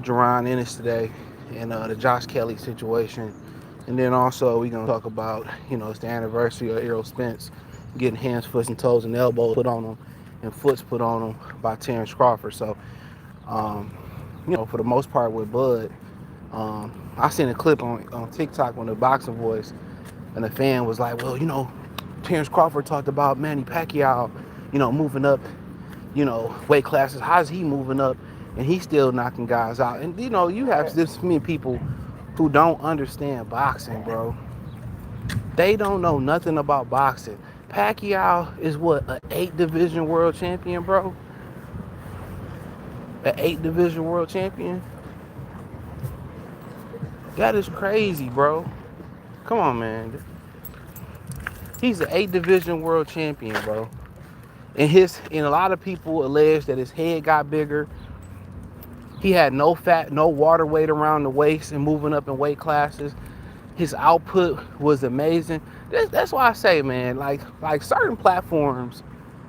Jaron Ennis today and the Josh Kelly situation. And then also we're gonna talk about, it's the anniversary of Errol Spence getting hands, foot, and toes and elbows put on him and foots put on him by Terence Crawford. So, um, for the most part with Bud, I seen a clip on TikTok when the boxing voice and the fan was like, well, Terence Crawford talked about Manny Pacquiao, moving up, weight classes. How's he moving up? And he's still knocking guys out. And you have this many people who don't understand boxing, bro. They don't know nothing about boxing. Pacquiao is what, an 8 division world champion, bro? An 8 division world champion? That is crazy, bro. Come on, man. He's an 8 division world champion, bro. And a lot of people allege that his head got bigger. He had no fat, no water weight around the waist and moving up in weight classes. His output was amazing. That's why I say, man, like certain platforms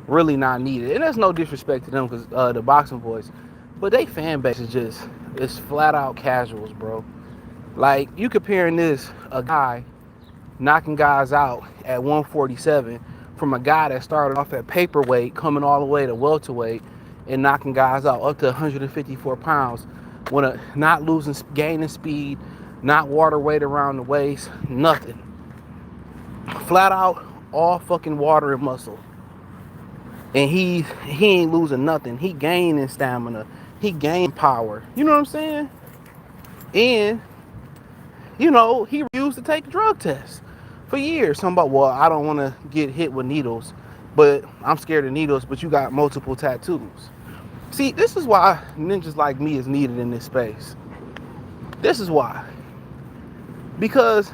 really not needed. And there's no disrespect to them because the boxing boys, but they fan base is it's flat out casuals, bro. Like you comparing a guy knocking guys out at 147 from a guy that started off at paperweight, coming all the way to welterweight and knocking guys out up to 154 pounds, not losing, gaining speed, not water weight around the waist, nothing. Flat out, all fucking water and muscle. And he ain't losing nothing. He gaining stamina. He gained power. You know what I'm saying? And, he refused to take drug tests for years. Talking about, well, I don't want to get hit with needles, but I'm scared of needles, but you got multiple tattoos. See, this is why ninjas like me is needed in this space. This is why. Because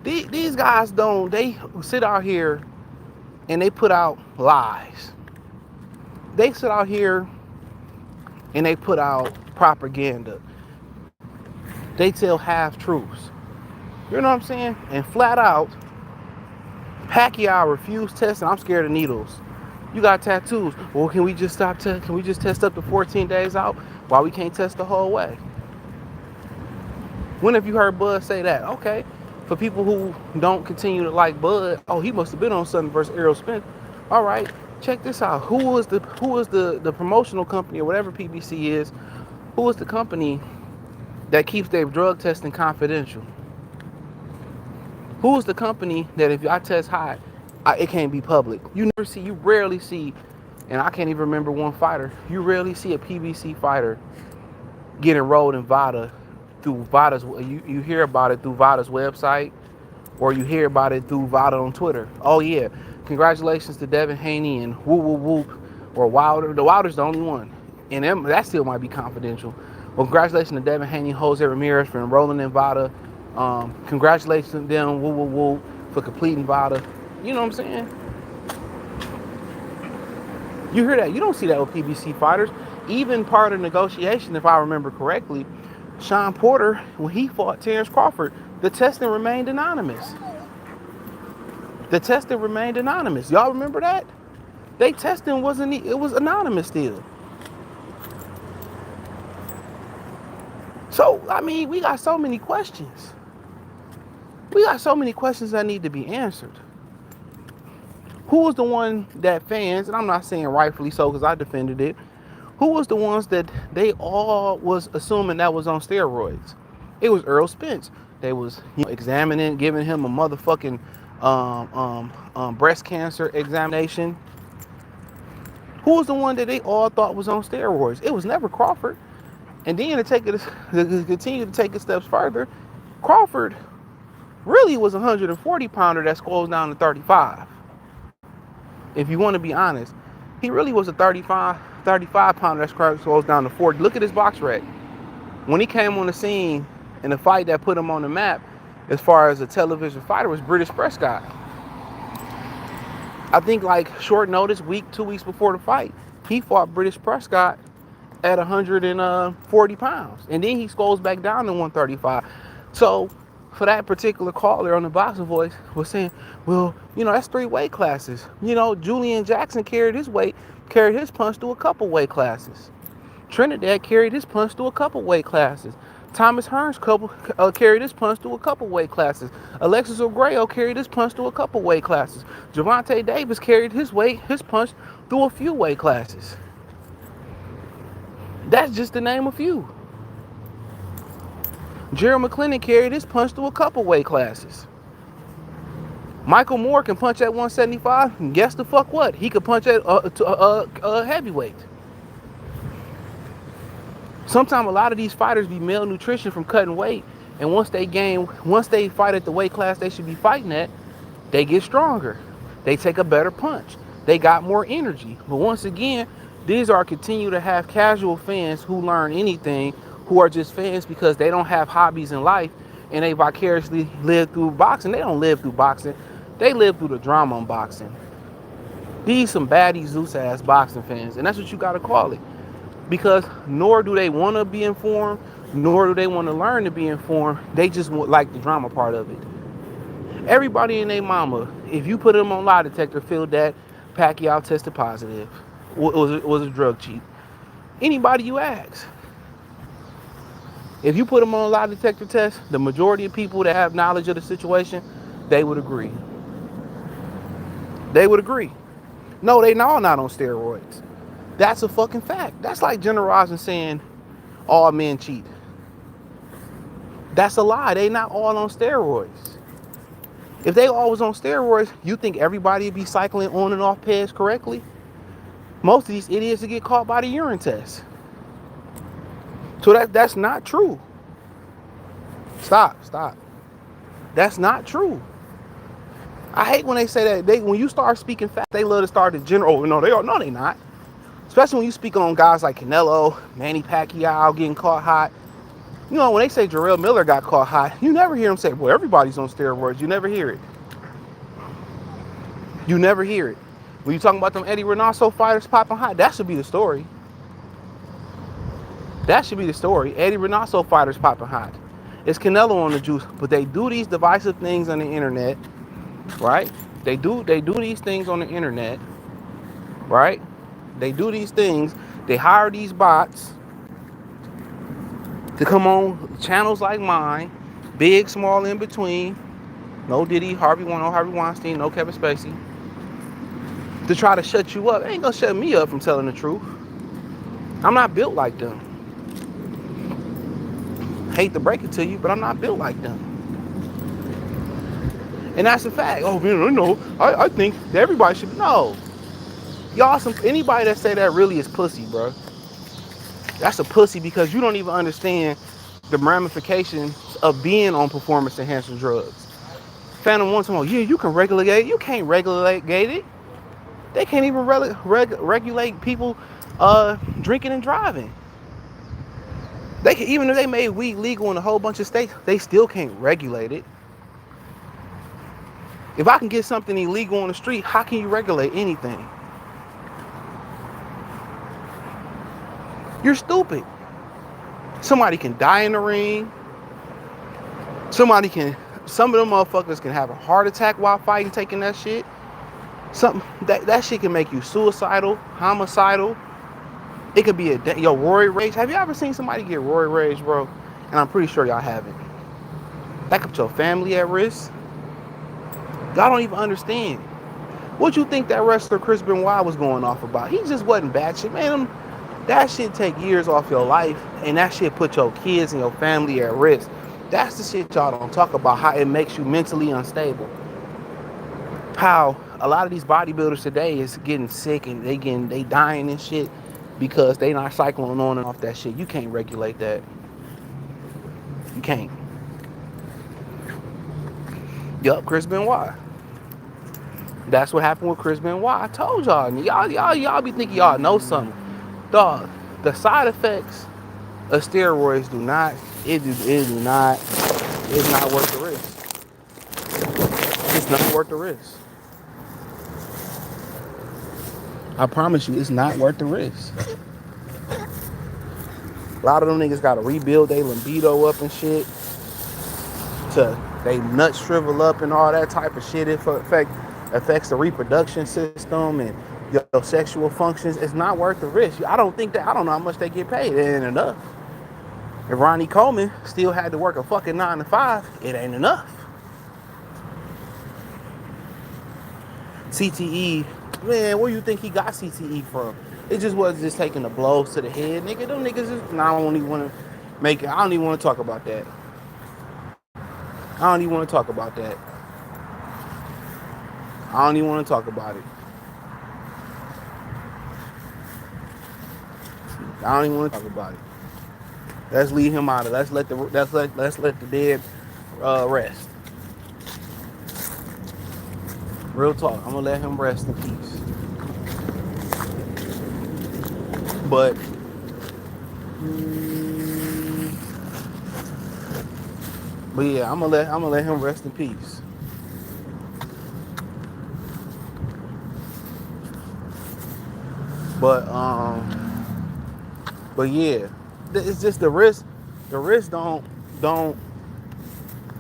these guys they sit out here and they put out lies. They sit out here and they put out propaganda. They tell half truths. You know what I'm saying? And flat out, Pacquiao refused testing. I'm scared of needles. You got tattoos. Well, can we just can we just test up to 14 days out? Why we can't test the whole way? When have you heard Bud say that? Okay. For people who don't continue to like Bud, oh, he must have been on something versus Errol Spence. All right, check this out. Who is the promotional company or whatever PBC is? Who is the company that keeps their drug testing confidential? Who is the company that if I test high, it can't be public? You rarely see, and I can't even remember one fighter. You rarely see a PBC fighter get enrolled in VADA through VADA's. You hear about it through VADA's website, or you hear about it through VADA on Twitter. Oh yeah, congratulations to Devin Haney and whoop whoop whoop, or Wilder. The Wilder's the only one, and that still might be confidential. Well, congratulations to Devin Haney, Jose Ramirez for enrolling in VADA. Congratulations to them, woo woo woo, for completing VADA. You know what I'm saying? You hear that? You don't see that with PBC fighters. Even part of the negotiation, if I remember correctly, Sean Porter, when he fought Terence Crawford, the testing remained anonymous. The testing remained anonymous. Y'all remember that? They testing it was anonymous still. So, I mean, we got so many questions. We got so many questions that need to be answered. Who was the one that fans, and I'm not saying rightfully so because I defended it, who was the ones that they all was assuming that was on steroids? It was Errol Spence. They was examining, giving him a motherfucking breast cancer examination. Who was the one that they all thought was on steroids? It was never Crawford. And then to continue to take it steps further, Crawford really was a 140 pounder that scrolls down to 35. If you want to be honest, he really was a 35 pounder that scrolls down to 40. Look at his box rec. When he came on the scene in the fight that put him on the map, as far as a television fighter, was British Prescott. I think like short notice, 2 weeks before the fight, he fought British Prescott at 140 pounds. And then he scrolls back down to 135. So for that particular caller on the boxing voice was saying, well, that's 3 weight classes. Julian Jackson carried his punch through a couple weight classes. Trinidad carried his punch through a couple weight classes. Thomas Hearns carried his punch through a couple weight classes. Alexis O'Grayo carried his punch through a couple weight classes. Javante Davis carried his punch through a few weight classes. That's just to name a few. Jaron McClendon carried his punch through a couple weight classes. Michael Moore can punch at 175. And guess the fuck what? He could punch at heavyweight. Sometimes a lot of these fighters be malnutrition from cutting weight, and once they fight at the weight class they should be fighting at, they get stronger. They take a better punch. They got more energy. But once again, these are continue to have casual fans who learn anything, who are just fans because they don't have hobbies in life and they vicariously live through boxing. They don't live through boxing. They live through the drama in boxing. These some baddie Zeus ass boxing fans, and that's what you gotta call it. Because nor do they want to be informed, nor do they want to learn to be informed. They just like the drama part of it. Everybody and their mama, if you put them on lie detector, feel that Pacquiao tested positive, was a drug cheat. Anybody you ask, if you put them on a lie detector test, the majority of people that have knowledge of the situation, they would agree. They would agree. No, they all not on steroids. That's a fucking fact. That's like generalizing saying all men cheat. That's a lie. They not all on steroids. If they all was on steroids, you think everybody would be cycling on and off PEDs correctly? Most of these idiots would get caught by the urine test. So that's not true. Stop. That's not true. I hate when they say that. When you start speaking facts, they love to start the general. Oh, no, they not. Especially when you speak on guys like Canelo, Manny Pacquiao getting caught hot. You know, when they say Jarrell Miller got caught hot, you never hear them say, well, everybody's on steroids. You never hear it. You never hear it. When you talking about them Eddie Reynoso fighters popping hot, that should be the story. That should be the story. Eddie Reynoso fighters popping hot. It's Canelo on the juice, but they do these divisive things on the internet, right? They do these things on the internet, right? They do these things. They hire these bots to come on channels like mine, big, small, in between. No Diddy, Harvey Weinstein, no Kevin Spacey. To try to shut you up. They ain't gonna shut me up from telling the truth. I'm not built like them. Hate to break it to you, but I'm not built like them. And that's a fact. Oh, man, no, I think that everybody should. No. Y'all, anybody that say that really is pussy, bro. That's a pussy because you don't even understand the ramifications of being on performance-enhancing drugs. Phantom One talking about, yeah, you can regulate it. You can't regulate it. They can't even regulate people drinking and driving. They can, even if they made weed legal in a whole bunch of states, they still can't regulate it. If I can get something illegal on the street, how can you regulate anything? You're stupid. Somebody can die in the ring. Some of them motherfuckers can have a heart attack while fighting, taking that shit. That shit can make you suicidal, homicidal. It could be Rory Rage. Have you ever seen somebody get Rory Rage, bro? And I'm pretty sure y'all haven't. That could put your family at risk. Y'all don't even understand. What you think that wrestler Chris Benoit was going off about? He just wasn't bad shit, man. That shit take years off your life, and that shit put your kids and your family at risk. That's the shit y'all don't talk about, how it makes you mentally unstable. How a lot of these bodybuilders today is getting sick and they dying and shit because they not cycling on and off that shit. You can't regulate that. You can't. Yup, Chris Benoit. That's what happened with Chris Benoit. I told y'all. Y'all be thinking y'all know something. Dog, the side effects of steroids it's not worth the risk. It's not worth the risk. I promise you, it's not worth the risk. A lot of them niggas gotta rebuild their libido up and shit. They nuts shrivel up and all that type of shit. It affects the reproduction system and your sexual functions, it's not worth the risk. I don't know how much they get paid. It ain't enough. If Ronnie Coleman still had to work a fucking 9 to 5, it ain't enough. CTE, man, where you think he got CTE from? It just was just taking the blows to the head, nigga. Them niggas is, I don't even want to make it. I don't even want to talk about that. I don't even want to talk about that. I don't even want to talk about it. I don't even want to talk about it. Let's leave him out of it. Let's let the dead rest. Real talk. I'm gonna let him rest in peace. But yeah, I'm gonna let him rest in peace. But yeah, it's just the risk. The risk don't.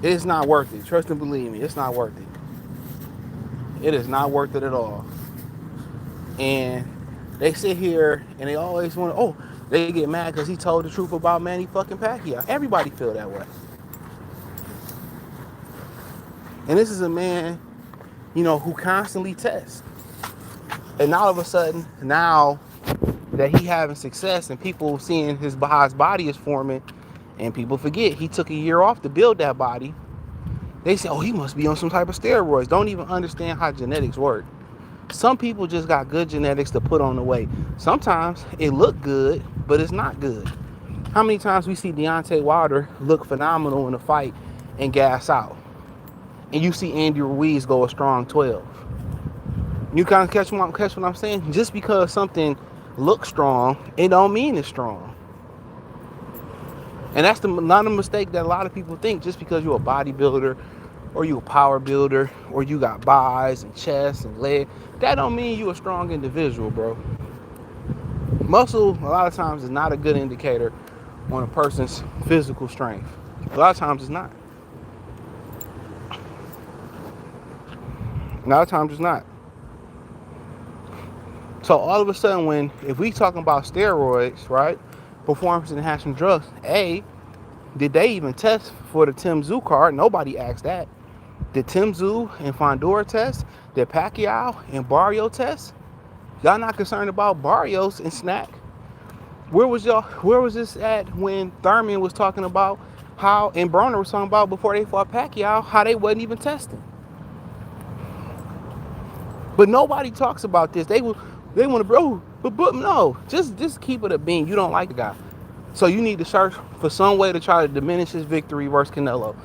It's not worth it. Trust and believe me, it's not worth it. It is not worth it at all. And they sit here and they always want to. Oh, they get mad because he told the truth about Manny fucking Pacquiao. Everybody feel that way. And this is a man, who constantly tests. And all of a sudden, now that he having success and people seeing his body is forming, and people forget he took a year off to build that body, they say, oh, he must be on some type of steroids. Don't even understand how genetics work. Some people just got good genetics to put on the weight. Sometimes it look good, but it's not good. How many times we see Deontay Wilder look phenomenal in a fight and gas out? And you see Andy Ruiz go a strong 12. You kind of catch what I'm saying? Just because something looks strong, it don't mean it's strong. And that's not a mistake that a lot of people think. Just because you're a bodybuilder or you a power builder or you got buys and chest and leg, that don't mean you a strong individual, bro. Muscle, a lot of times, is not a good indicator on a person's physical strength. A lot of times it's not. A lot of times it's not. So all of a sudden, if we talking about steroids, right, performance enhancing drugs, did they even test for the Tim Tszyu card? Nobody asked that. Did Tim Tszyu and Fondora test? Did Pacquiao and Barrio test? Y'all not concerned about Barrios and Snack? Where was this at when Thurman was talking about how, and Broner was talking about before they fought Pacquiao, how they wasn't even testing? But nobody talks about this. They want to, bro, but no, just keep it a bean. You don't like the guy. So you need to search for some way to try to diminish his victory versus Canelo.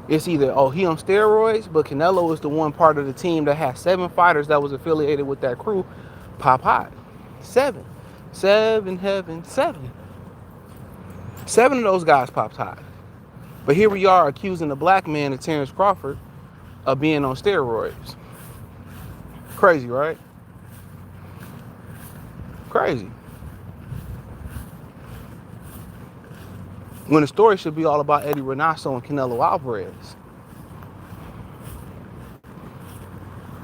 It's either, he on steroids, but Canelo is the one part of the team that has 7 fighters that was affiliated with that crew pop hot. 7. 7 heaven, 7. 7 of those guys popped hot. But here we are accusing the black man of Terence Crawford of being on steroids. Crazy, right? Crazy. When the story should be all about Eddie Renasso and Canelo Alvarez.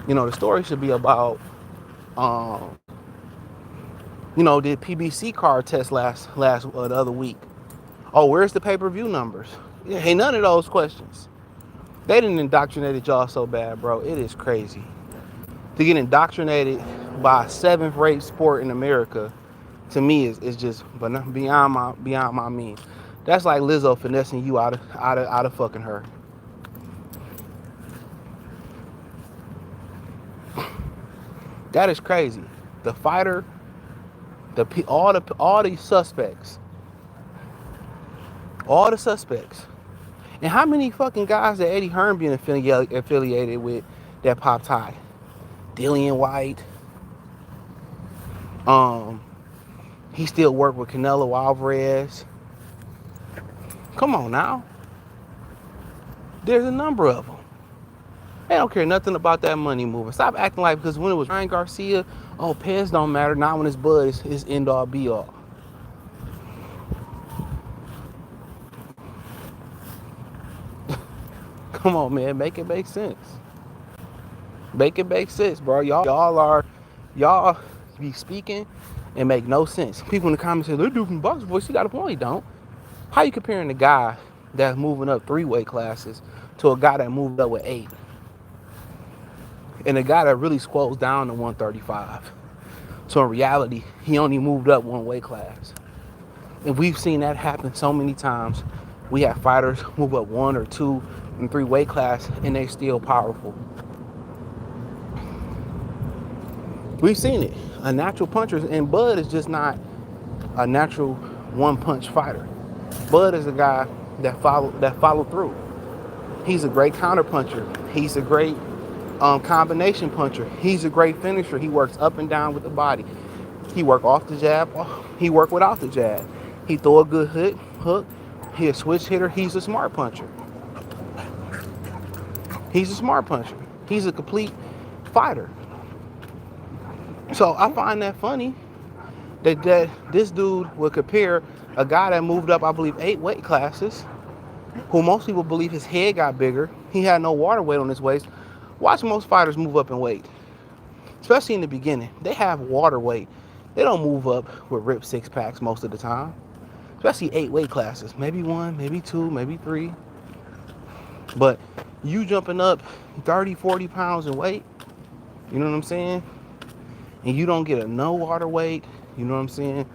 The story should be about, did PBC card test last the other week? Oh, where's the pay-per-view numbers? Yeah, hey, none of those questions. They didn't indoctrinate y'all so bad, bro. It is crazy. To get indoctrinated by a 7th-rate sport in America, to me, is just beyond my means. That's like Lizzo finessing you out of fucking her. That is crazy. The fighter, all the suspects, and how many fucking guys that Eddie Hearn being affiliated with that popped high? Dillian White. He still worked with Canelo Alvarez. Come on now. There's a number of them. They don't care nothing about that money moving. Stop acting like, because when it was Ryan Garcia, PEDs don't matter. Not when it's Bud, it's end all be all. Come on, man. Make it make sense. Make it make sense, bro. Y'all are Y'all be speaking and make no sense. People in the comments say, "That dude from Box Voice, he got a point." He don't. How you comparing the guy that's moving up 3 weight classes to a guy that moved up with 8? And a guy that really squats down to 135. So in reality, he only moved up 1 weight class. And we've seen that happen so many times. We have fighters move up 1 or 2 and 3 weight class and they still powerful. We've seen it. A natural puncher, and Bud is just not a natural one punch fighter. Bud is a guy that followed through. He's a great counter puncher. He's a great combination puncher. He's a great finisher. He works up and down with the body. He work off the jab. He work without the jab. He throw a good hook. He a switch hitter. He's a smart puncher. He's a smart puncher. He's a complete fighter. So I find that funny that this dude would compare a guy that moved up, I believe, 8 weight classes, who most people believe his head got bigger. He had no water weight on his waist. Watch most fighters move up in weight, especially in the beginning. They have water weight. They don't move up with ripped 6-packs most of the time, especially 8 weight classes. Maybe 1, maybe 2, maybe 3. But you jumping up 30, 40 pounds in weight, you know what I'm saying? And you don't get a no water weight, you know what I'm saying?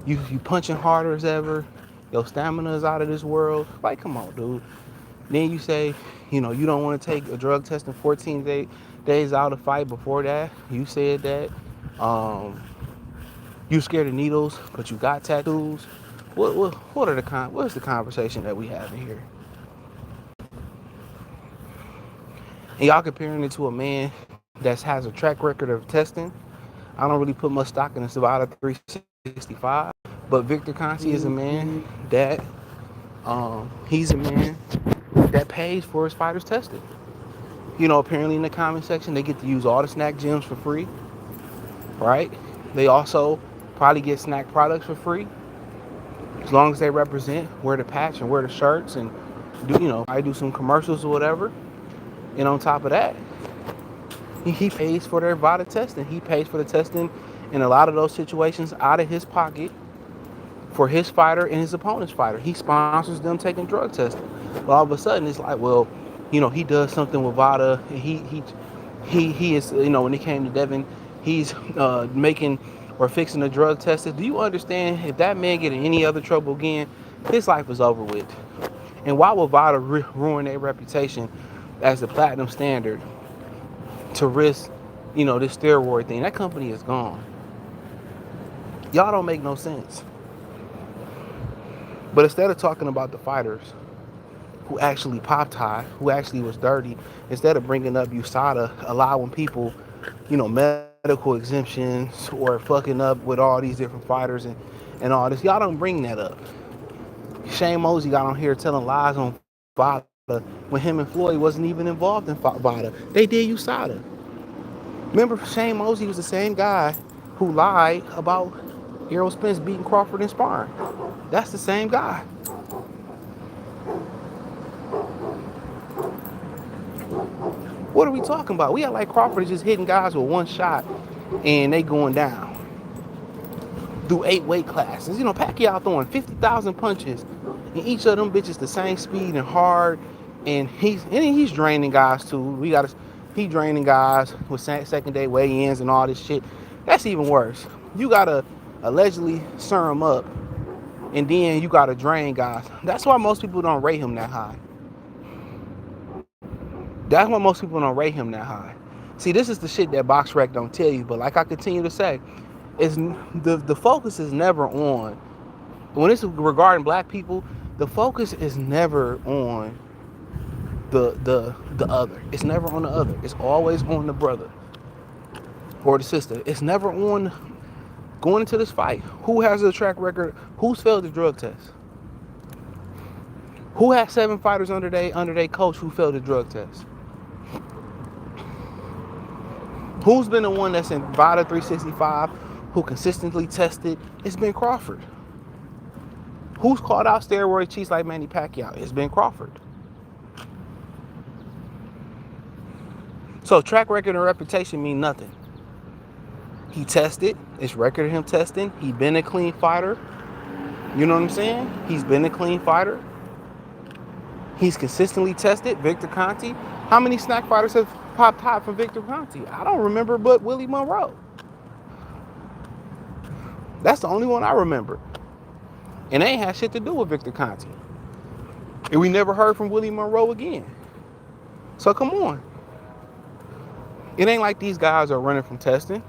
You punching harder as ever. Your stamina is out of this world. Like, come on, dude. Then you say, you don't want to take a drug test in 14 days out of fight. Before that, you said that. You scared of needles, but you got tattoos. What's the conversation that we have in here? And y'all comparing it to a man that has a track record of testing. I don't really put much stock in this about a 365, but Victor Conti is a man that he's a man that pays for his fighters tested. Apparently in the comment section they get to use all the snack gyms for free, right? They also probably get snack products for free as long as they represent, wear the patch and wear the shirts and I do some commercials or whatever. And on top of that, he pays for their VADA testing. He pays for the testing in a lot of those situations out of his pocket for his fighter and his opponent's fighter. He sponsors them taking drug testing. But all of a sudden, it's like, well, he does something with VADA. And he is, when it came to Devin, he's making or fixing the drug tested. Do you understand? If that man get in any other trouble again, his life is over with. And why would VADA ruin their reputation as the platinum standard to risk, this steroid thing? That company is gone. Y'all don't make no sense. But instead of talking about the fighters who actually popped high, who actually was dirty, instead of bringing up USADA, allowing people, medical exemptions or fucking up with all these different fighters and all this, y'all don't bring that up. Shane Mosley got on here telling lies on VADA when him and Floyd wasn't even involved in VADA. They did USADA. Remember, Shane Mosley was the same guy who lied about Errol Spence beating Crawford in sparring. That's the same guy. What are we talking about? We act like Crawford is just hitting guys with one shot and they going down. Do 8 weight classes. Pacquiao throwing 50,000 punches and each of them bitches the same speed and hard. And he's draining guys too. He draining guys with second day weigh-ins and all this shit. That's even worse. You gotta allegedly serum up and then you gotta drain guys. That's why most people don't rate him that high. That's why most people don't rate him that high. See, this is the shit that BoxRec don't tell you, but like I continue to say, is the focus is never on, when it's regarding black people, the focus is never on the other. It's never on the other. It's always on the brother or the sister. It's never on going into this fight. Who has a track record? Who's failed the drug test? Who has 7 fighters under their coach who failed the drug test? Who's been the one that's in VADA 365 who consistently tested? It's been Crawford. Who's called out steroid cheats like Manny Pacquiao? It's been Crawford. So track record and reputation mean nothing. He tested. It's record of him testing. He been a clean fighter. You know what I'm saying? He's been a clean fighter. He's consistently tested. Victor Conte. How many snack fighters have popped hot from Victor Conte? I don't remember but Willie Monroe. That's the only one I remember. And they ain't had shit to do with Victor Conte. And we never heard from Willie Monroe again. So come on. It ain't like these guys are running from testing.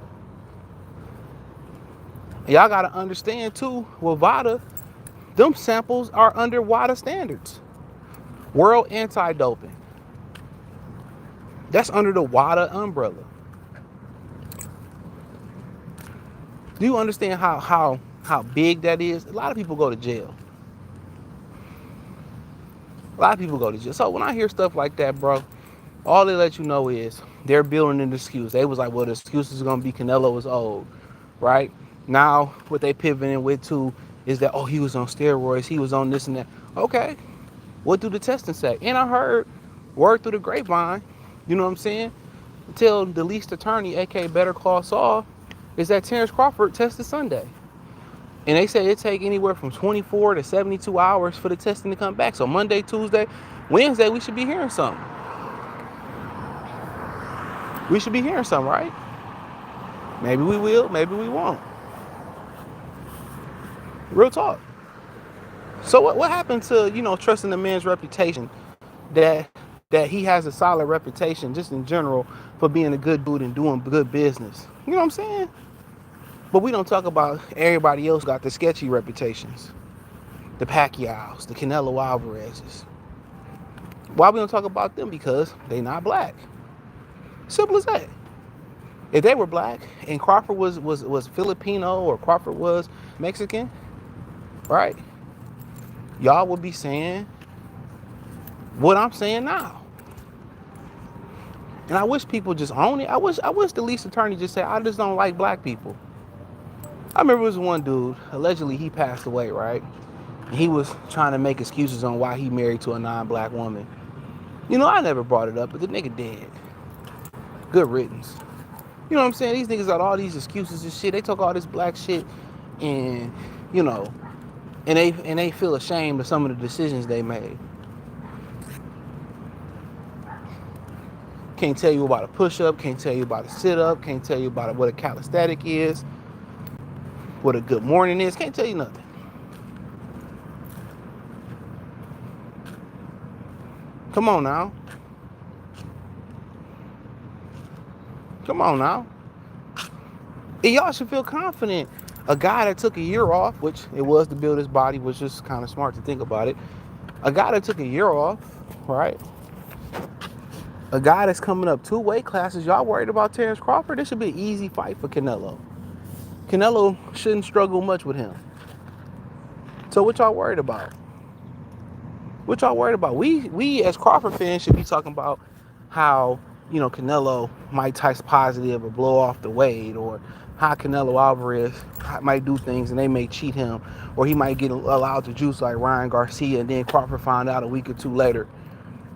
And y'all gotta understand too, with VADA, them samples are under WADA standards. World Anti-Doping. That's under the WADA umbrella. Do you understand how big that is? A lot of people go to jail. A lot of people go to jail. So when I hear stuff like that, bro, all they let you know is they're building an excuse. They was like, well, the excuse is gonna be Canelo is old, right? Now what they pivoting with too is that, oh, he was on steroids, he was on this and that. Okay, what do the testing say? And I heard word through the grapevine, you know what I'm saying? Tell the least attorney, aka Better Call Saul, is that Terence Crawford tested Sunday. And they say it take anywhere from 24 to 72 hours for the testing to come back. So Monday, Tuesday, Wednesday, we should be hearing something. We should be hearing something, right? Maybe we will, maybe we won't. Real talk. So what happened to, trusting the man's reputation, that he has a solid reputation just in general for being a good dude and doing good business? You know what I'm saying? But we don't talk about everybody else got the sketchy reputations. The Pacquiaos, the Canelo Alvarez's. Why we don't talk about them? Because they not black. Simple as that. If they were black and Crawford was Filipino or Crawford was Mexican, right? Y'all would be saying what I'm saying now. And I wish people just own it. I wish the least attorney just said, I just don't like black people. I remember there was one dude, allegedly he passed away, right? And he was trying to make excuses on why he married to a non-black woman. I never brought it up, but the nigga dead. Good riddance. You know what I'm saying? These niggas got all these excuses and shit. They talk all this black shit and, and they feel ashamed of some of the decisions they made. Can't tell you about a push-up, can't tell you about a sit-up, can't tell you about what a calisthenic is, what a good morning is, can't tell you nothing. Come on now. Come on now. And y'all should feel confident. A guy that took a year off, which it was to build his body, was just kind of smart to think about it. A guy that took a year off, right? A guy that's coming up 2 weight classes. Y'all worried about Terence Crawford? This should be an easy fight for Canelo. Canelo shouldn't struggle much with him. So what y'all worried about? What y'all worried about? We as Crawford fans should be talking about how, Canelo might test positive or blow off the weight, or how Canelo Alvarez might do things and they may cheat him, or he might get allowed to juice like Ryan Garcia, and then Crawford found out a week or two later,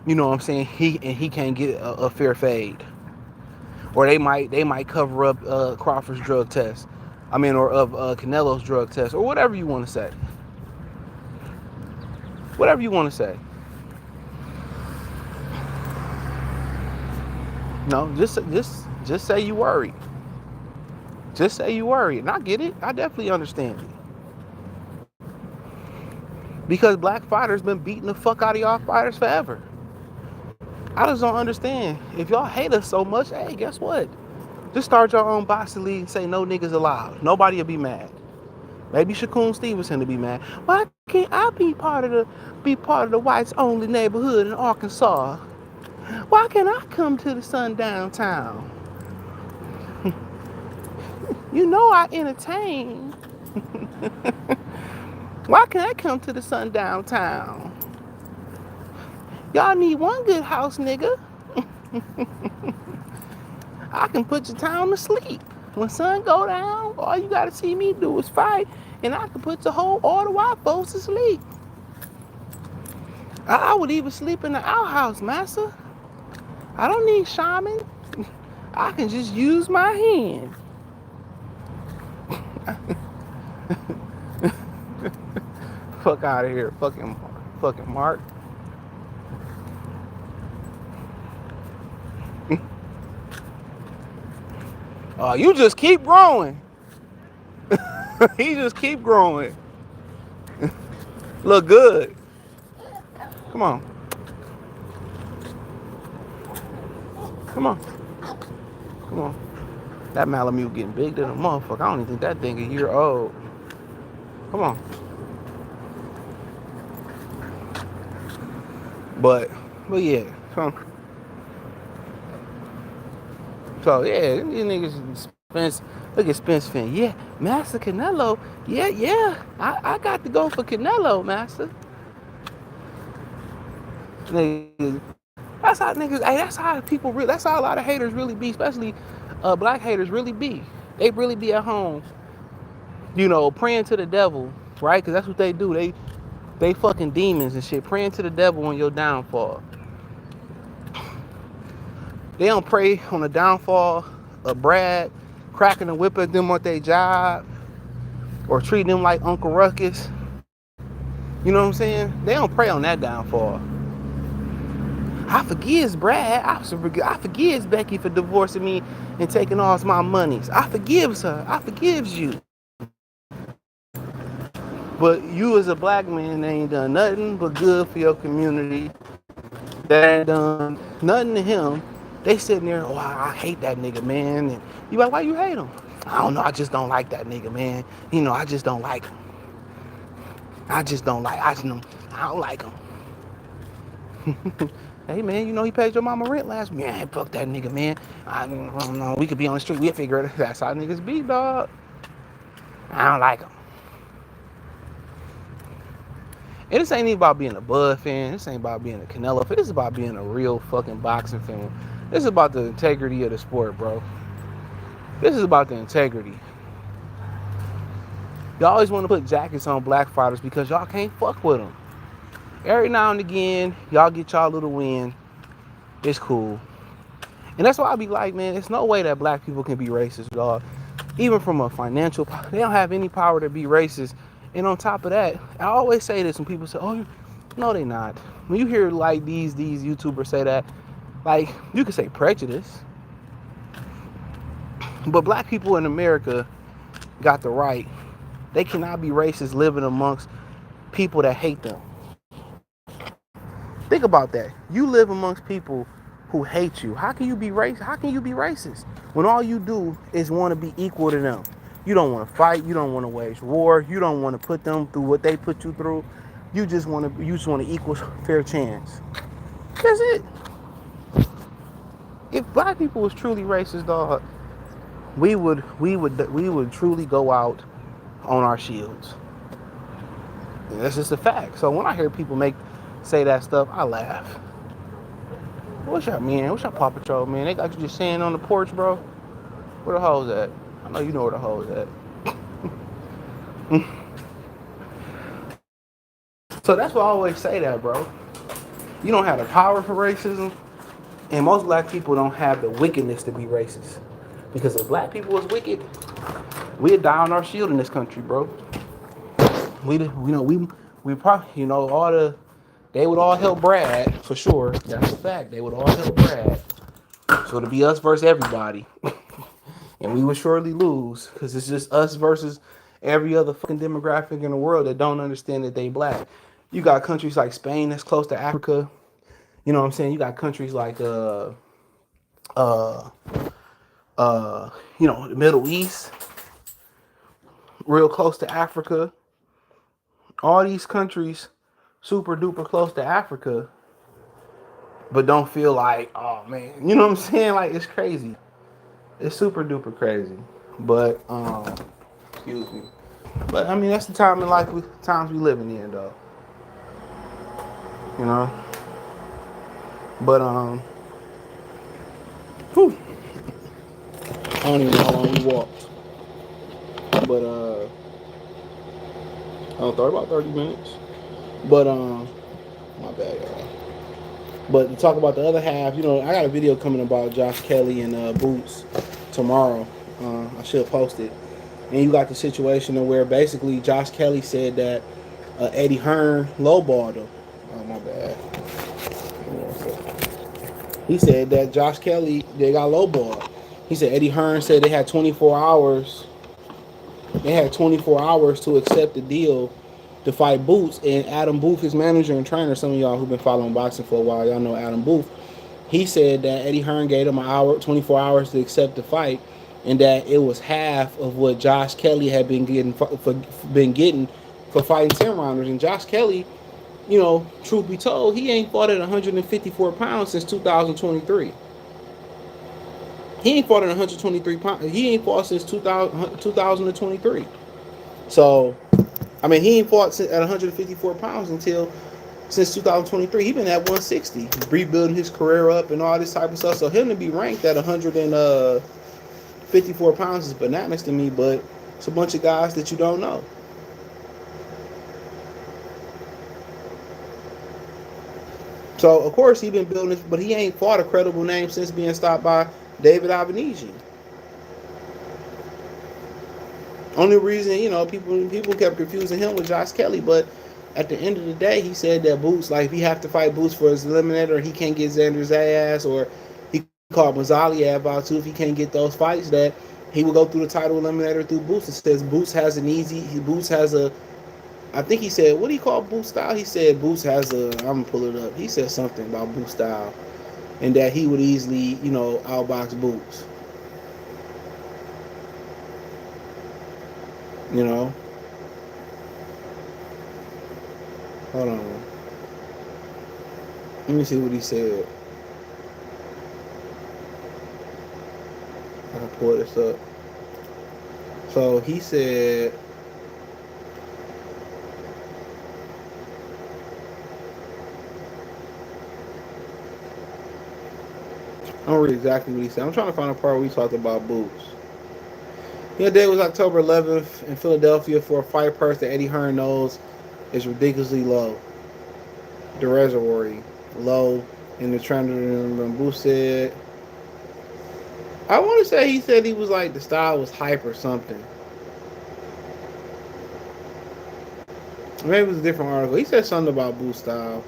you know what I'm saying, he can't get a fair fade. Or they might cover up Crawford's drug test. Or of Canelo's drug test, or whatever you want to say. Whatever you want to say. No, just say you worried. Just say you worried. And I get it. I definitely understand it. Because black fighters been beating the fuck out of y'all fighters forever. I just don't understand. If y'all hate us so much, hey, guess what? Just start your own boxing league and say no niggas allowed. Nobody will be mad. Maybe Shakur Stevenson to be mad. Why can't I be part of the whites only neighborhood in Arkansas? Why can't I come to the sundown town? I entertain. Why can't I come to the sundown town? Y'all need one good house, nigga. I can put your town to sleep. When sun go down, all you gotta see me do is fight, and I can put all the white folks to sleep. I would even sleep in the outhouse, massa. I don't need shaman. I can just use my hand. fuck out of here, fucking Mark. You just keep growing. He just keep growing. Look good. Come on. Come on. Come on. That Malamute getting big than a motherfucker. I don't even think that thing a year old. Come on. But yeah. So yeah, these niggas Spence. Look at Spence Finn. Yeah, Master Canelo. Yeah. I got to go for Canelo, Master. Niggas. That's how niggas. Hey, that's how people really. That's how a lot of haters really be, especially black haters really be. They really be at home, praying to the devil, right? Because that's what they do. They fucking demons and shit, praying to the devil on your downfall. They don't pray on the downfall of Brad, cracking the whip at them at their job, or treating them like Uncle Ruckus. You know what I'm saying? They don't pray on that downfall. I forgives Brad. I forgives Becky for divorcing me and taking all my monies. I forgives her. I forgives you. But you as a black man ain't done nothing but good for your community. That ain't done nothing to him. They sitting there, I hate that nigga, man. And you like, why you hate him? I don't know, I just don't like that nigga, man. I just don't like him. I don't like him. Hey, man, he paid your mama rent last week. Man, fuck that nigga, man. I don't know, we could be on the street. We'll figure it out. That's how niggas be, dog. I don't like him. And this ain't even about being a Bud fan. This ain't about being a Canelo fan. This is about being a real fucking boxing fan. This is about the integrity of the sport, bro. This is about the integrity. Y'all always want to put jackets on black fighters because y'all can't fuck with them. Every now and again, y'all get y'all little win. It's cool. And that's why I be like, man, there's no way that black people can be racist, dog. Even from a financial, they don't have any power to be racist. And on top of that, I always say this when people say, no, they not. When you hear like these YouTubers say that, like, you could say prejudice. But black people in America got the right. They cannot be racist living amongst people that hate them. Think about that. You live amongst people who hate you. How can you be racist? How can you be racist when all you do is want to be equal to them? You don't want to fight. You don't want to wage war. You don't want to put them through what they put you through. You just want to equal fair chance. That's it. If black people was truly racist, dog, we would truly go out on our shields. And that's just a fact. So when I hear people say that stuff, I laugh. What's your Paw Patrol, man? They got you just sitting on the porch, bro. Where the hoes at? I know you know where the hoes at. So that's why I always say that, bro. You don't have the power for racism, and most black people don't have the wickedness to be racist. Because if black people was wicked, we'd die on our shield in this country, bro. We probably, they would all help Brad, for sure. That's a fact. They would all help Brad. So it'll be us versus everybody. And we would surely lose, because it's just us versus every other fucking demographic in the world that don't understand that they black. You got countries like Spain that's close to Africa. You know what I'm saying? You got countries like the Middle East, real close to Africa. All these countries super duper close to Africa, but don't feel like, oh man, you know what I'm saying? Like, it's crazy. It's super duper crazy. But excuse me. But I mean, that's the time in life times we living in, though. You know? But whew. I don't even know how long we walked. But I don't know, about 30 minutes. But my bad, y'all. But to talk about the other half, I got a video coming about Josh Kelly and Boots tomorrow. I should post it. And you got the situation where basically Josh Kelly said that Eddie Hearn lowballed him. Oh my bad. He said that Josh Kelly they got lowballed. He said Eddie Hearn said they had 24 hours. They had 24 hours to accept the deal to fight Boots. And Adam Booth, his manager and trainer, some of y'all who've been following boxing for a while, y'all know Adam Booth. He said that Eddie Hearn gave him 24 hours to accept the fight, and that it was half of what Josh Kelly had been getting for fighting 10 rounders. And Josh Kelly, truth be told, he ain't fought at 154 pounds since 2023. He ain't fought at 123 pounds. He ain't fought since 2023. So, I mean, he ain't fought at 154 pounds since 2023. He been at 160, rebuilding his career up and all this type of stuff. So him to be ranked at 154 pounds is bananas to me. But it's a bunch of guys that you don't know. So of course he been building this, but he ain't fought a credible name since being stopped by David Avenesian. Only reason, people kept confusing him with Josh Kelly, but at the end of the day, he said that Boots, like, if he have to fight Boots for his eliminator, he can't get Xander Zayas, or he called Mazaliev out too if he can't get those fights, that he will go through the title eliminator through Boots. It says Boots has I think he said, what do you call Boots style? He said Boots has I'm going to pull it up. He said something about Boots style, and that he would easily, outbox Boots. Hold on. Let me see what he said. I'll pull this up. So he said, I don't read exactly what he said. I'm trying to find a part where we talked about Boots. The day was October 11th in Philadelphia for a fight purse that Eddie Hearn knows is ridiculously low. The reservoir low. And the trainer Boots said, I want to say he said he was like the style was hype or something. Maybe it was a different article. He said something about Boots style.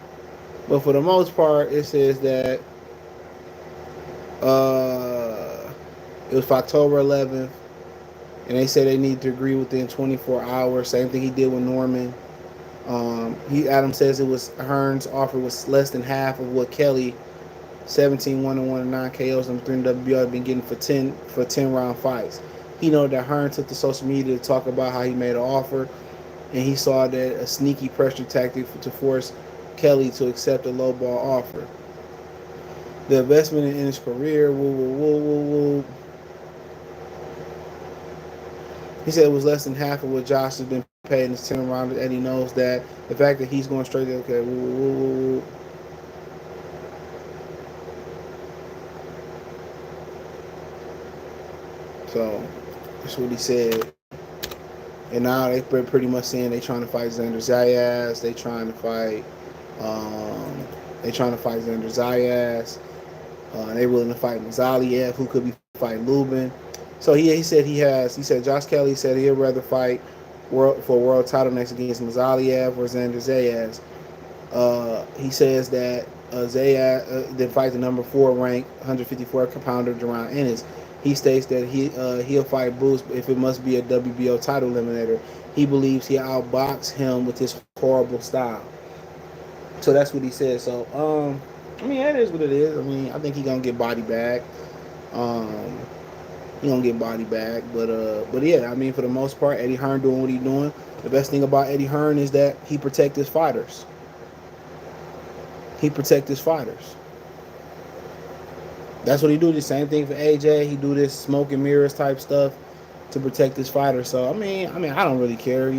But for the most part, it says that it was for October 11th. And they said they need to agree within 24 hours. Same thing he did with Norman. Adam says it was Hearn's offer was less than half of what Kelly, 17-1-1 and 9 KOs and 3 WBO had been getting for 10 round fights. He know that Hearn took to social media to talk about how he made an offer, and he saw that a sneaky pressure tactic to force Kelly to accept a low ball offer. The investment in his career, he said it was less than half of what Josh has been paid in his 10 rounders, and he knows that the fact that he's going straight to, So that's what he said. And now they pretty much saying they trying to fight Xander Zayas. They trying to fight Xander Zayas. They willing to fight Mazaliev, who could be fighting Lubin. So he said Josh Kelly said he'd rather fight for a world title next against Mazaliev or Xander Zayas. He says that Zayas then fight the number 4 ranked 154 pounder Jaron Ennis. He states that he'll fight Bruce if it must be a WBO title eliminator. He believes he'll outbox him with his horrible style. So that's what he said. So that is what it is. I mean, I think he's gonna get body back. But yeah, I mean, for the most part, Eddie Hearn doing what he's doing. The best thing about Eddie Hearn is that he protects his fighters. That's what he do. The same thing for AJ. He do this smoke and mirrors type stuff to protect his fighters. So I mean, I don't really care.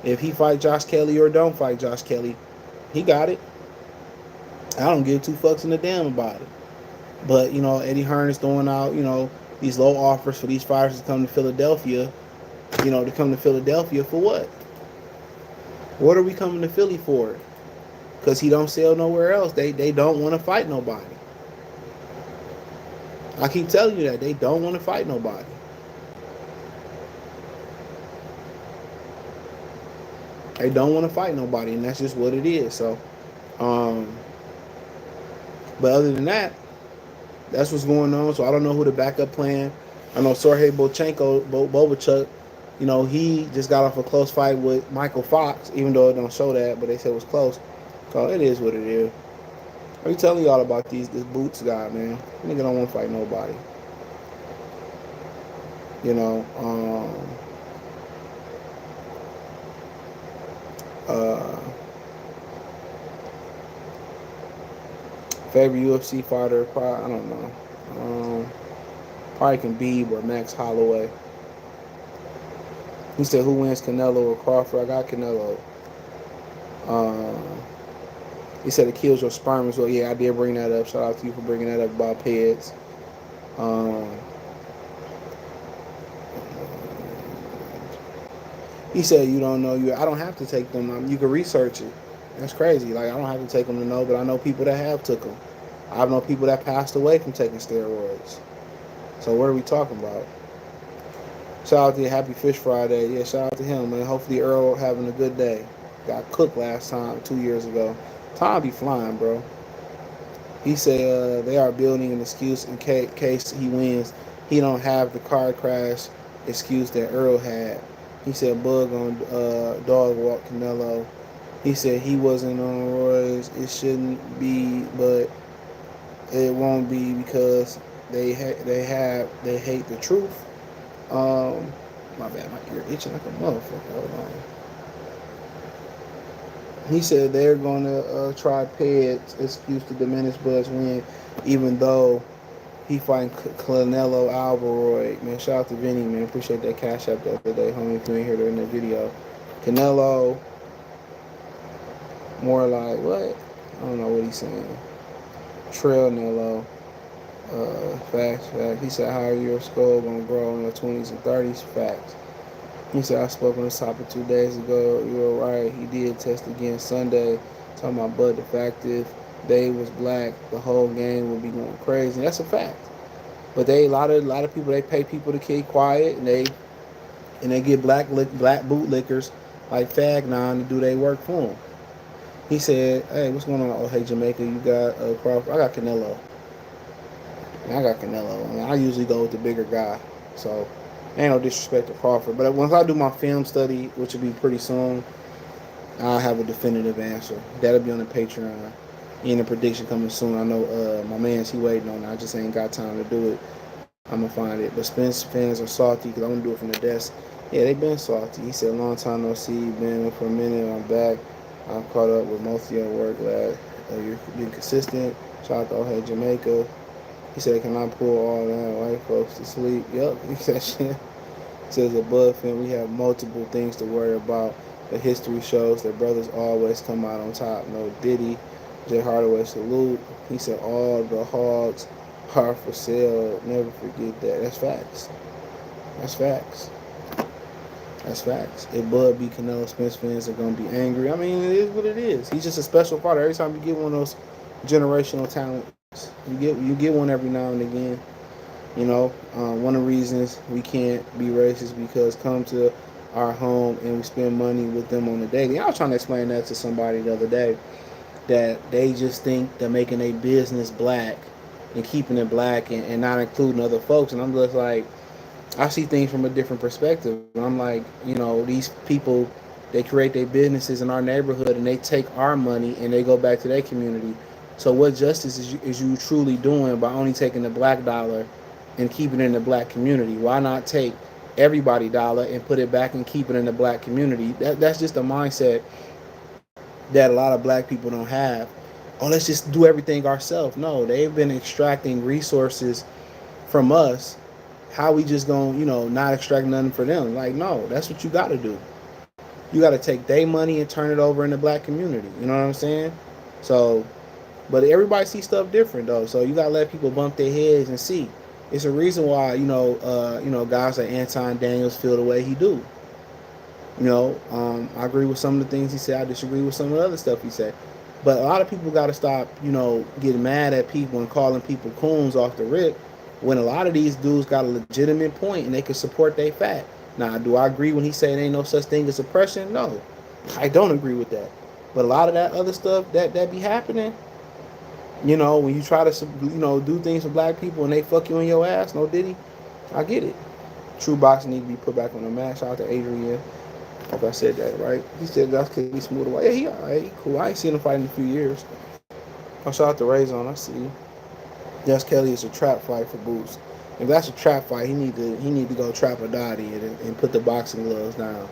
If he fight Josh Kelly or don't fight Josh Kelly, he got it. I don't give 2 fucks in the damn about it. But Eddie Hearn is throwing out these low offers for these fighters to come to Philadelphia. To come to Philadelphia for what? What are we coming to Philly for? Because he don't sell nowhere else. They don't want to fight nobody. I keep telling you that. They don't want to fight nobody. They don't want to fight nobody, and that's just what it is. So, um, but other than that, that's what's going on. So I don't know who the backup plan. I know Sorge Bobachuk. You know, he just got off a close fight with Michael Fox, even though it don't show that, but they said it was close. So it is what it is. I'm telling y'all about this Boots guy, man. Nigga don't want to fight nobody. You know, uh, favorite UFC fighter, probably, I don't know. Probably can Khabib or Max Holloway. He said, who wins, Canelo or Crawford? I got Canelo. He said it kills your sperm as well. Yeah, I did bring that up. Shout out to you for bringing that up about PEDs. He said, you don't know. I don't have to take them. You can research it. That's crazy. Like, I don't have to take them to know, but I know people that have took them. I know people that passed away from taking steroids. So what are we talking about? Shout out to you, Happy Fish Friday. Yeah, shout out to him, man. Hopefully Earl having a good day. Got cooked last time, 2 years ago. Time be flying, bro. He said they are building an excuse in case he wins. He don't have the car crash excuse that Earl had. He said bug on dog walk Canelo. He said he wasn't on roids. It shouldn't be, but it won't be because they hate the truth. My bad, my ear itching like a motherfucker. Hold on. He said they're going to try PED's excuse to diminish Bud's win, even though he fighting Canelo Alvaroy. Man, shout out to Vinny, man. Appreciate that cash app the other day, homie, if you ain't hear that in the video. Canelo, more like, what? I don't know what he's saying. Trail Nello. Facts. He said, how are your skull going to grow in your 20s and 30s? Facts. He said, I spoke on this topic 2 days ago. You were right. He did test again Sunday. Talking about Bud. The fact if they was black, the whole game would be going crazy. That's a fact. But a lot of people, they pay people to keep quiet, and they get black bootlickers like Fagnon to do their work for them. He said, hey, what's going on? Oh, hey, Jamaica, you got Crawford. I got Canelo. I usually go with the bigger guy. So, ain't no disrespect to Crawford. But once I do my film study, which will be pretty soon, I'll have a definitive answer. That'll be on the Patreon. In a prediction coming soon. I know my man's he waiting on it. I just ain't got time to do it. I'm going to find it. But Spence fans are salty because I want to do it from the desk. Yeah, they been salty. He said, long time no see. Been for a minute. I'm back. I'm caught up with most of your work, lad. You're being consistent. Shout out to Hey Jamaica. He said, can I pull all that white folks to sleep? Yep. He said, shit. Says above him, we have multiple things to worry about. The history shows that brothers always come out on top. No Diddy. Jay Hardaway salute. He said all the hogs are for sale. Never forget that. That's facts. That's facts. That's facts. If Bud beat Canelo, Spence fans are gonna be angry. I mean, it is what it is. He's just a special fighter. Every time you get one of those generational talents, you get one every now and again. You know, one of the reasons we can't be racist because come to our home and we spend money with them on the daily. I was trying to explain that to somebody the other day, that they just think they're making a business black and keeping it black and not including other folks. And I'm just like, I see things from a different perspective. And I'm like, you know, these people, they create their businesses in our neighborhood and they take our money and they go back to their community. So what justice is you truly doing by only taking the black dollar and keeping it in the black community? Why not take everybody dollar and put it back and keep it in the black community? That's just a mindset that a lot of black people don't have. Oh, let's just do everything ourselves. No, they've been extracting resources from us. How we just gonna, not extract nothing for them? Like, no, that's what you got to do. You got to take their money and turn it over in the black community. You know what I'm saying? So, but everybody sees stuff different though. So you got to let people bump their heads and see. It's a reason why, guys like Anton Daniels feel the way he do. I agree with some of the things he said. I disagree with some of the other stuff he said. But a lot of people got to stop, getting mad at people and calling people coons off the rip when a lot of these dudes got a legitimate point and they can support their fact. Now, do I agree when he said there ain't no such thing as oppression? No. I don't agree with that. But a lot of that other stuff that be happening, you know, when you try to, do things for black people and they fuck you in your ass, no diddy, I get it. True boxing need to be put back on the mat. Shout out to Adrian. Hope I said that right. He said that's because he's smooth away. Yeah, he alright. He cool. I ain't seen him fight in a few years. I shout out to Razon. I see. Just Kelly is a trap fight for Boots. If that's a trap fight, he need to go trap a Dottie and put the boxing gloves down.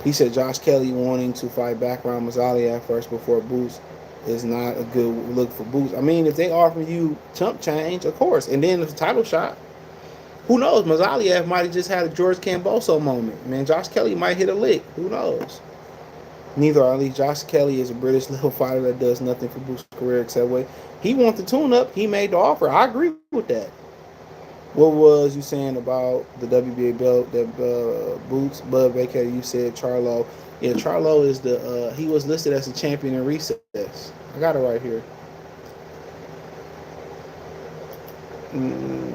He said Josh Kelly wanting to fight background Mazzali first before Boots is not a good look for Boots. I mean, if they offer you chump change, of course, and then it's a title shot, who knows? Mazzaliev might have just had a George Camboso moment. Man, Josh Kelly might hit a lick. Who knows? Neither are at least. Josh Kelly is a British level fighter that does nothing for Boots' career except wait. He wants the tune-up. He made the offer. I agree with that. What was you saying about the WBA belt that Boots Bud vacated? You said Charlo. Yeah, Charlo is he was listed as a champion in recess. I got it right here.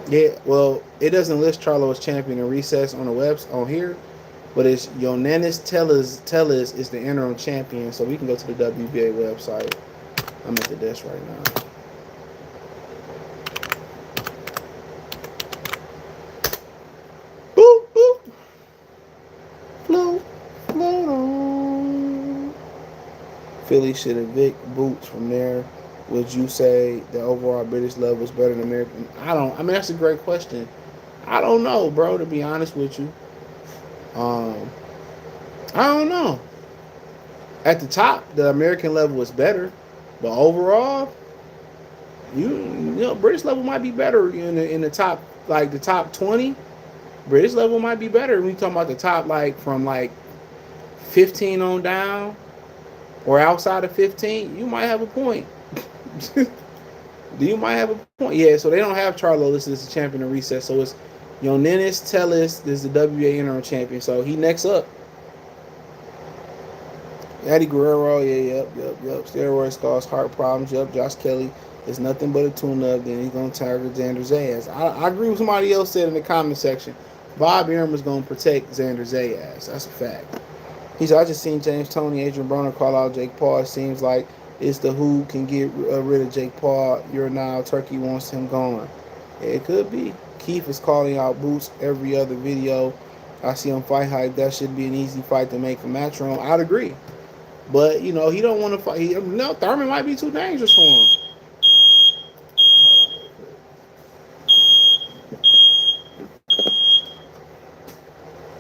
Yeah, well, it doesn't list Charlo as champion in recess on the webs on here, but it's Ennis Tellez is the interim champion, so we can go to the WBA website. I'm at the desk right now. Boop boop. Float, float on. Philly should evict Boots from there. Would you say the overall British level is better than American? I mean, that's a great question. I don't know, bro, to be honest with you. I don't know. At the top, the American level is better. But overall, British level might be better in the top, like the top 20. British level might be better. When you talking about the top, like from like 15 on down or outside of 15, you might have a point. You might have a point. Yeah, so they don't have Charlo listed as a champion in recess. So it's Ennis Tellez is the WBA interim champion. So he next up. Eddie Guerrero, yep. Steroids cause heart problems, yep. Josh Kelly is nothing but a tune-up. Then he's going to target Xander Zayas. I agree with somebody else said in the comment section. Bob Arum is going to protect Xander Zayas. That's a fact. He said, I just seen James Toney, Adrian Broner call out Jake Paul. It seems like it's the who can get rid of Jake Paul. You're now Turkey wants him gone. It could be. Keith is calling out Boots every other video. I see on Fight Hype. That should be an easy fight to make a match room. I'd agree. But, he don't want to fight. Thurman might be too dangerous for him.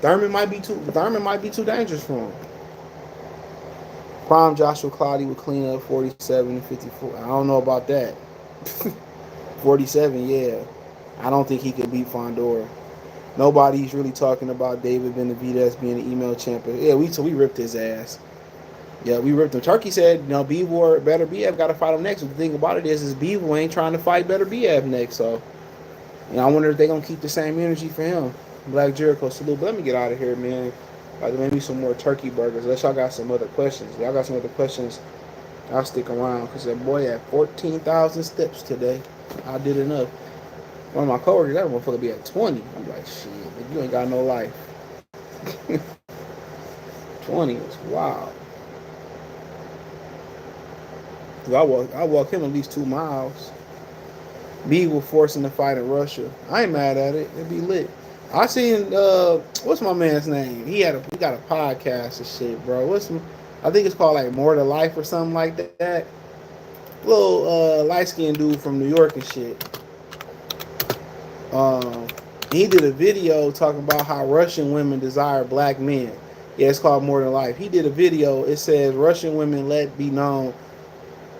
Thurman might be too dangerous for him. Prime Joshua Cloudy would clean up 47 and 54. I don't know about that. 47, yeah. I don't think he could beat Fondor. Nobody's really talking about David Benavidez being an email champion. Yeah, we ripped his ass. Yeah, we ripped him. Turkey said, Bivor, Better Biev got to fight him next. But the thing about it is Bivor ain't trying to fight Better Biev next. So, I wonder if they're going to keep the same energy for him. Black Jericho, salute. But let me get out of here, man. Maybe some more turkey burgers. Unless y'all got some other questions. Y'all got some other questions, I'll stick around. Because that boy had 14,000 steps today. I did enough. One of my coworkers, that motherfucker be at 20. I'm like, shit, you ain't got no life. 20 is wild. I walk him at least 2 miles. B will force him to fight in Russia. I ain't mad at it. It'd be lit. I seen what's my man's name? He got a podcast and shit, bro. I think it's called like More to Life or something like that. Little light skinned dude from New York and shit. He did a video talking about how Russian women desire black men. Yeah, it's called More Than Life. He did a video. It says Russian women let be known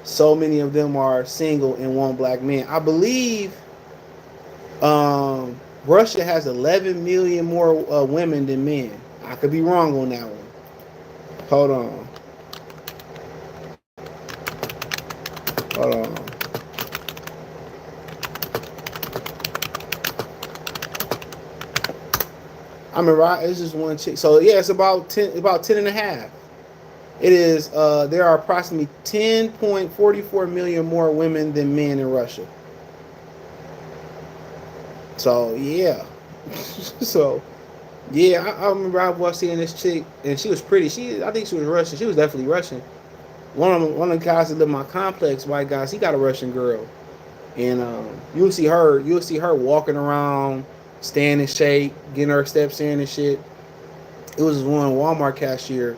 so many of them are single and want black men. I believe Russia has 11 million more women than men. I could be wrong on that one. Hold on. I mean, right? It's just one chick. So yeah, it's about 10 and a half. It is. There are approximately 10.44 million more women than men in Russia. So yeah. So Yeah, I remember I was seeing this chick, and she was pretty. I think she was Russian. She was definitely Russian. One of the guys that live in my complex, white guys, he got a Russian girl, and you'll see her walking around, staying in shape, getting her steps in and shit. It was one Walmart cashier,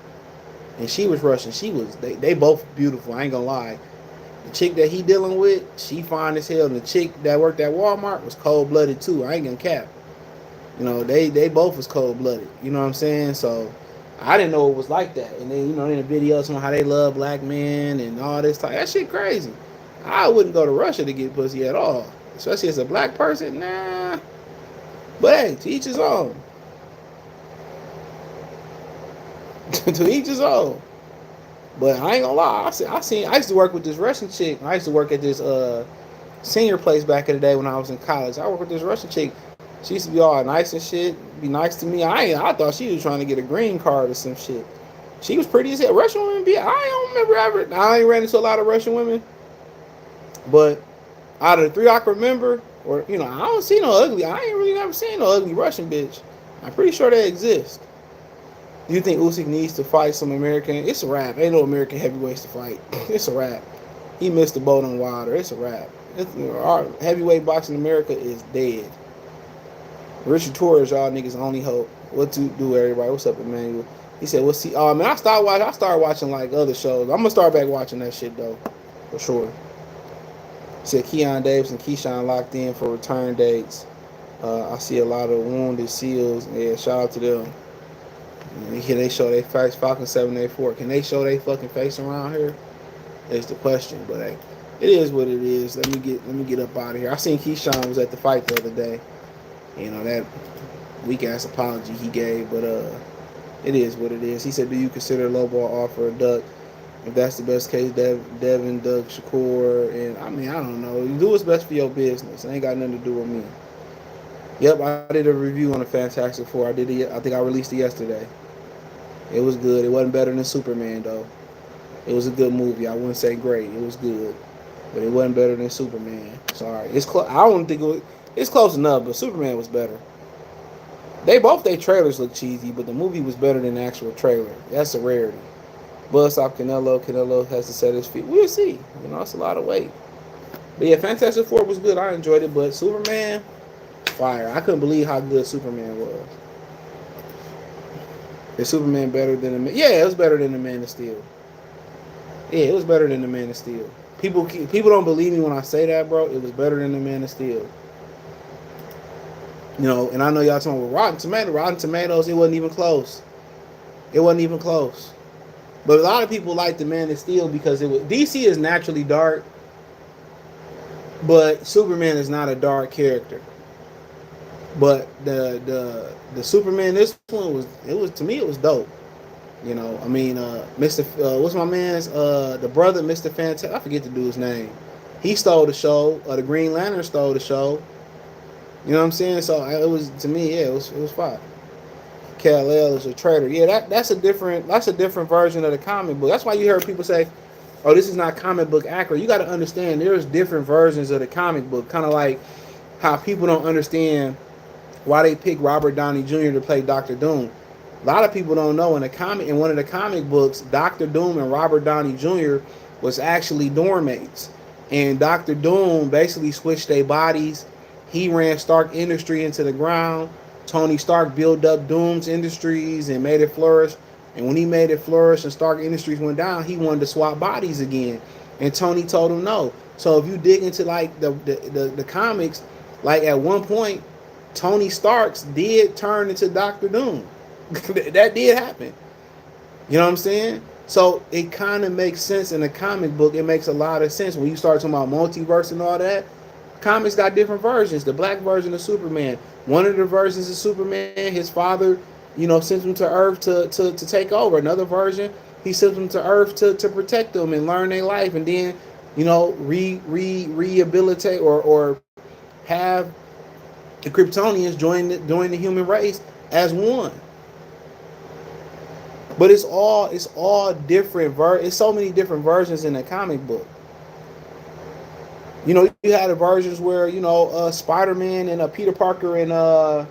and she was Russian. They both beautiful. I ain't gonna lie. The chick that he dealing with, she fine as hell, and the chick that worked at Walmart was cold blooded too. I ain't gonna cap. They both was cold blooded. You know what I'm saying? So I didn't know it was like that. And then in the videos on how they love black men and all this type, that shit crazy. I wouldn't go to Russia to get pussy at all, especially as a black person. Nah. But hey, to each his own. To each his own. But I ain't gonna lie. I used to work with this Russian chick. I used to work at this senior place back in the day when I was in college. I worked with this Russian chick. She used to be all nice and shit, be nice to me. I thought she was trying to get a green card or some shit. She was pretty as hell. Russian women be. I don't remember ever. I ain't ran into a lot of Russian women, but out of the three I can remember, or I don't see no ugly. I ain't really never seen no ugly Russian bitch. I'm pretty sure they exist. Do you think Usyk needs to fight some American? It's a wrap. Ain't no American heavyweights to fight. It's a wrap. He missed the boat on Wilder. It's a wrap. Our heavyweight boxing in America is dead. Richard Torres, y'all niggas only hope. What to do, everybody? What's up, Emmanuel? He said, "What's he?" Oh man, I started watching like other shows. I'm gonna start back watching that shit though, for sure. He said Keon Davis and Keyshawn locked in for return dates. I see a lot of wounded SEALs. Yeah, shout out to them. And can they show their face? Falcon 784. Can they show their fucking face around here? Is the question. But hey, it is what it is. Let me get up out of here. I seen Keyshawn was at the fight the other day. That weak ass apology he gave, but it is what it is. He said, "Do you consider Lowball offer a duck? If that's the best case, Devin, Doug, Shakur, and I mean, I don't know. You do what's best for your business. It ain't got nothing to do with me." Yep, I did a review on the Fantastic Four. I did it. I think I released it yesterday. It was good. It wasn't better than Superman though. It was a good movie. I wouldn't say great. It was good, but it wasn't better than Superman. Sorry, it's close. I don't think it's close enough, but Superman was better. Their trailers look cheesy, but the movie was better than the actual trailer. That's a rarity. Buzz off Canelo. Canelo has to set his feet. We'll see. It's a lot of weight. But yeah, Fantastic Four was good. I enjoyed it, but Superman, fire. I couldn't believe how good Superman was. Is Superman better than the Man? Yeah, it was better than the Man of Steel. Yeah, it was better than the Man of Steel. People don't believe me when I say that, bro. It was better than the Man of Steel. And I know y'all talking about Rotten Tomatoes, it wasn't even close. It wasn't even close. But a lot of people like the Man of Steel because DC is naturally dark, but Superman is not a dark character. But the Superman, this one was to me it was dope. I mean, Mr. What's my man's the brother, Mr. Fantastic? I forget the dude's name. He stole the show. The Green Lantern stole the show. You know what I'm saying? So it was to me, yeah, it was fine. Kal-El is a traitor. Yeah, that's a different version of the comic book. That's why you heard people say, "Oh, this is not comic book accurate." You got to understand there's different versions of the comic book. Kind of like how people don't understand why they pick Robert Downey Jr. to play Doctor Doom. A lot of people don't know in one of the comic books, Doctor Doom and Robert Downey Jr. was actually dorm mates, and Doctor Doom basically switched their bodies. He ran Stark Industry into the ground. Tony Stark built up Doom's Industries and made it flourish. And when he made it flourish and Stark Industries went down, he wanted to swap bodies again. And Tony told him no. So if you dig into like the comics, like at one point, Tony Stark's did turn into Doctor Doom. That did happen. You know what I'm saying? So it kind of makes sense in the comic book. It makes a lot of sense when you start talking about multiverse and all that. Comics got different versions. The black version of Superman. One of the versions of Superman, his father, sent him to Earth to take over. Another version, he sent him to Earth to protect them and learn their life, and then, rehabilitate or have the Kryptonians join the human race as one. But it's all different. It's so many different versions in the comic book. You had the versions where Spider-Man and Peter Parker and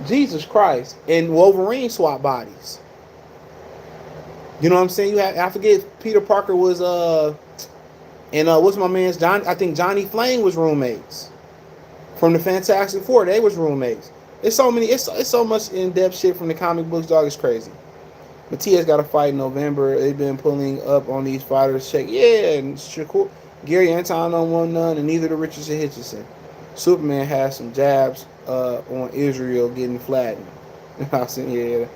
Jesus Christ. And Wolverine swap bodies. You know what I'm saying? You had, I forget, Peter Parker was and what's my man's John? I think Johnny Flame was roommates from the Fantastic Four. They was roommates. It's so many. It's so much in depth shit from the comic books. Dog, it's crazy. Matias got a fight in November. They've been pulling up on these fighters. Check, yeah, and Shakur, Gary Anton don't want none, and neither the Richardson Hitchison. Superman has some jabs on Israel getting flattened. I said, yeah.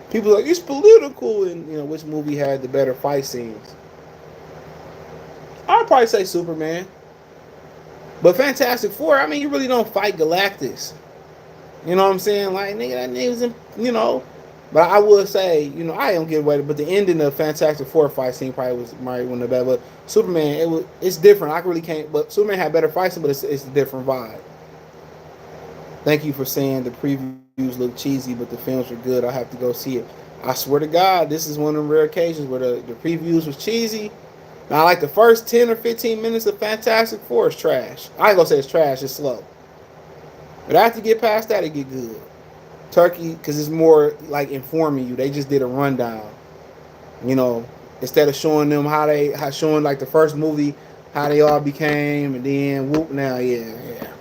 People are like, it's political, and you know which movie had the better fight scenes. I'd probably say Superman. But Fantastic Four, I mean, you really don't fight Galactus. You know what I'm saying? Like, nigga, that nigga's in, you know. But I would say, you know, I don't get away. But the ending of Fantastic Four fight scene probably was one of the best. But Superman, it's different. I really can't. But Superman had better fights, but it's a different vibe. Thank you for saying the previews look cheesy, but the films were good. I have to go see it. I swear to God, this is one of the rare occasions where the previews was cheesy. Now, like the first 10 or 15 minutes of Fantastic Four is trash. I ain't gonna say it's trash, it's slow. But after you get past that, it get good. Turkey, because it's more like informing you. They just did a rundown. You know, instead of showing them how showing like the first movie, how they all became, and then whoop now, yeah.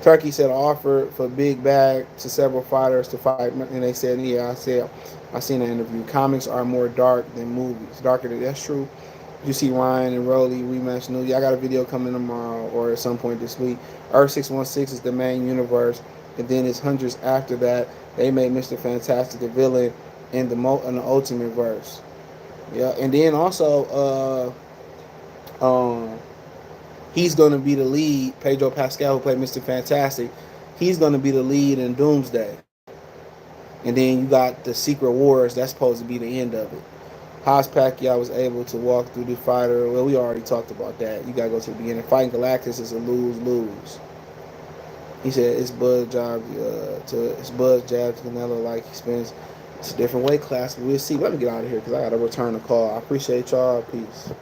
Turkey said offer for big bag to several fighters to fight, and they said, yeah, I seen an interview. Comics are more dark than movies. Darker than that's true. You see Ryan and Rolly rematch news. I got a video coming tomorrow or at some point this week. Earth 616 is the main universe, and then it's hundreds after that. They made Mr. Fantastic a villain in the Ultimate Verse. Yeah, and then also, he's gonna be the lead. Pedro Pascal, who played Mr. Fantastic, he's gonna be the lead in Doomsday. And then you got the Secret Wars. That's supposed to be the end of it. Haas Pacquiao was able to walk through the fighter. Well, we already talked about that. You gotta go to the beginning. Fighting Galactus is a lose-lose. He said it's Buzz jab to Canelo like he spends. It's a different weight class. We'll see. Let me get out of here because I gotta return the call. I appreciate y'all. Peace.